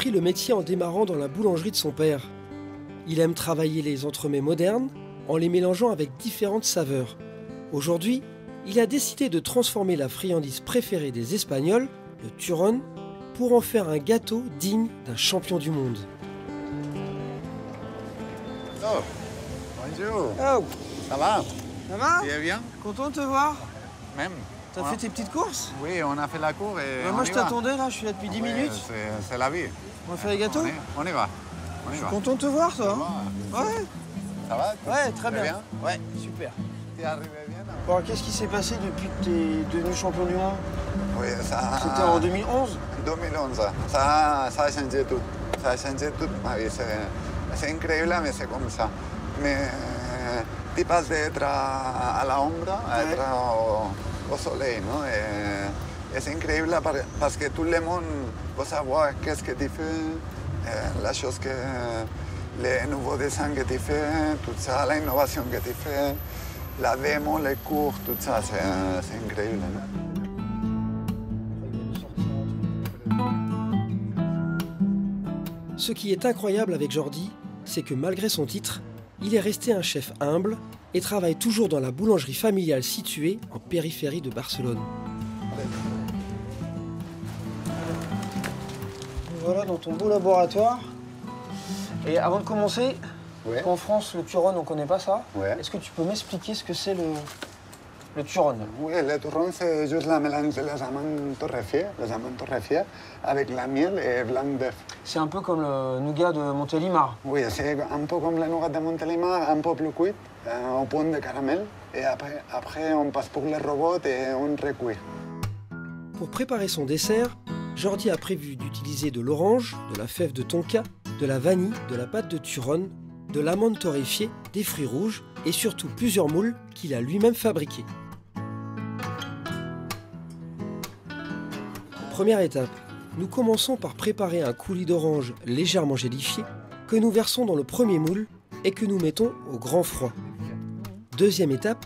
appris le métier en démarrant dans la boulangerie de son père. Il aime travailler les entremets modernes en les mélangeant avec différentes saveurs. Aujourd'hui, il a décidé de transformer la friandise préférée des Espagnols, le turrón, pour en faire un gâteau digne d'un champion du monde. Oh, bonjour. Oh, Ça va? ça va? Tu es bien? Content de te voir. Même. T'as fait tes petites courses? Oui, on a fait la cour et Moi, je t'attendais, là, je suis là depuis 10 minutes. C'est la vie. On va faire les gâteaux? On y va. On y va. Content de te voir, toi. Ça Ouais. Ça va? Ouais, très Tu es bien. Ouais, super. Tu es arrivé bien? Bon, qu'est-ce qui s'est passé depuis que t'es devenu champion du monde? Oui, ça... C'était en 2011? 2011. Ça a changé tout. Ça a changé toute ma vie. C'est incroyable, mais c'est comme ça. Mais tu passes d'être à l'ombre à être au soleil, non? Et c'est incroyable parce que tout le monde veut savoir qu'est-ce que tu fais, la chose que... les nouveaux dessins que tu fais, tout ça, l'innovation que tu fais, la démo, les cours, tout ça, c'est incroyable. Ce qui est incroyable avec Jordi, c'est que malgré son titre, il est resté un chef humble et travaille toujours dans la boulangerie familiale située en périphérie de Barcelone. Voilà, dans ton beau laboratoire. Et avant de commencer, Ouais. en France, le turrón, on ne connaît pas ça. Ouais. Est-ce que tu peux m'expliquer ce que c'est le turrón? Oui, le turrón, c'est juste la mélange de les amandes torréfiées avec la miel et blanc d'œuf. C'est un peu comme le nougat de Montélimar. Oui, c'est un peu comme le nougat de Montélimar, un peu plus cuit, au point de caramel. Et après, on passe pour les robots et on recuit. Pour préparer son dessert, Jordi a prévu d'utiliser de l'orange, de la fève de tonka, de la vanille, de la pâte de turrón, de l'amande torréfiée, des fruits rouges et surtout plusieurs moules qu'il a lui-même fabriqués. Première étape, nous commençons par préparer un coulis d'orange légèrement gélifié que nous versons dans le premier moule et que nous mettons au grand froid. Deuxième étape,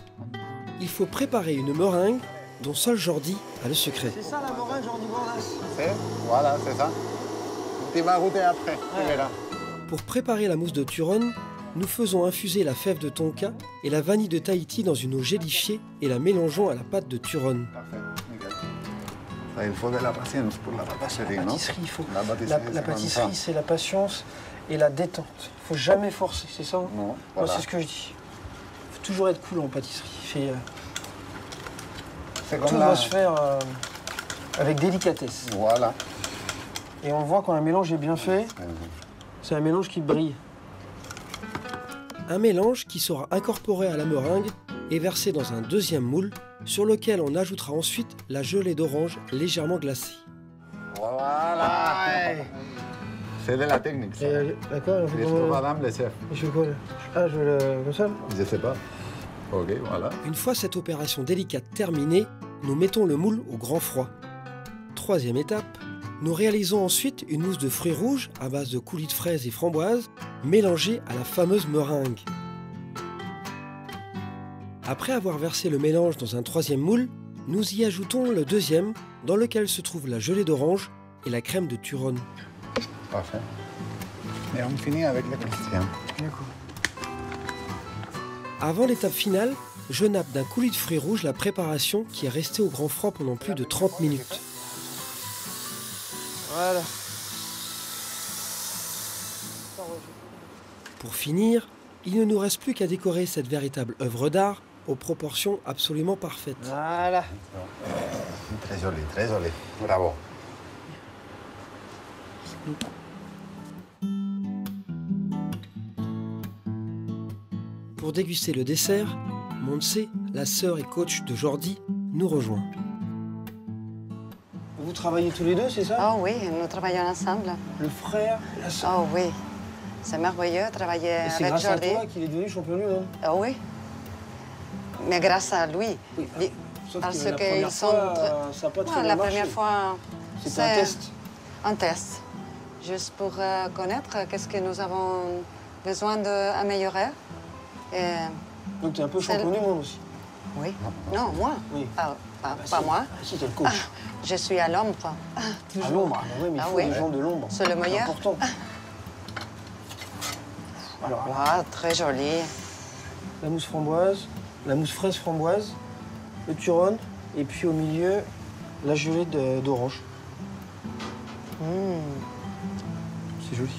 il faut préparer une meringue dont seul Jordi a le secret. C'est ça la meringue, Jordi Bordas? Voilà, c'est ça. Tu vas goûter après, tu verras. Pour préparer la mousse de turrón, nous faisons infuser la fève de tonka et la vanille de Tahiti dans une eau gélifiée et la mélangeons à la pâte de turrón. Parfait, nickel. Il faut de la patience pour la pâtisserie, non? Pâtisserie, il faut. La pâtisserie, La c'est comme pâtisserie, ça. c'est la patience et la détente. Il faut jamais forcer, c'est ça? Non, Moi, voilà. c'est ce que je dis. Il faut toujours être cool en pâtisserie. C'est Tout comme doit se faire avec délicatesse. Voilà. Et on voit quand un mélange est bien fait, c'est un mélange qui brille. Un mélange qui sera incorporé à la meringue et versé dans un deuxième moule sur lequel on ajoutera ensuite la gelée d'orange légèrement glacée. Voilà. C'est de la technique, ça. D'accord, on fait Je trouve madame le chef. Je fais quoi là? Ah, je veux le... comme ça? Je sais pas. Ok, voilà. Une fois cette opération délicate terminée, nous mettons le moule au grand froid. Troisième étape, nous réalisons ensuite une mousse de fruits rouges à base de coulis de fraises et framboises mélangée à la fameuse meringue. Après avoir versé le mélange dans un troisième moule, nous y ajoutons le deuxième dans lequel se trouve la gelée d'orange et la crème de turrón. Parfait. Et on finit avec le croustillant. D'accord. Avant l'étape finale, je nappe d'un coulis de fruits rouges la préparation qui est restée au grand froid pendant plus de 30 minutes. Voilà. Pour finir, il ne nous reste plus qu'à décorer cette véritable œuvre d'art aux proportions absolument parfaites. Voilà. Très joli, très joli. Bravo. Pour déguster le dessert, Montse, la sœur et coach de Jordi, nous rejoint. Vous travaillez tous les deux, c'est ça? Oh oui, nous travaillons ensemble. Le frère, la sœur. Oh oui, c'est merveilleux de travailler Et c'est avec grâce à Jordi. toi qu'il est devenu champion du monde. Oh oui, mais grâce à lui. Oui. Li- Sauf Parce que la qu'ils première sont fois, très- ça n'a pas très Ouais, bien la marché. première fois, C'était un test. un test, juste pour connaître qu'est-ce que nous avons besoin d'améliorer. Et Donc tu es un peu C'est champion du monde aussi. oui, non, moi, Oui. pas Bah, pas si. moi. Ah, si, t'es le coach. Je suis à l'ombre. À l'ombre, oui, mais il faut oui. des gens de l'ombre. C'est le meilleur. Important. Alors là, Ah, très joli. la mousse framboise, la mousse fraise framboise, le turon, et puis au milieu, la gelée d'orange. C'est joli.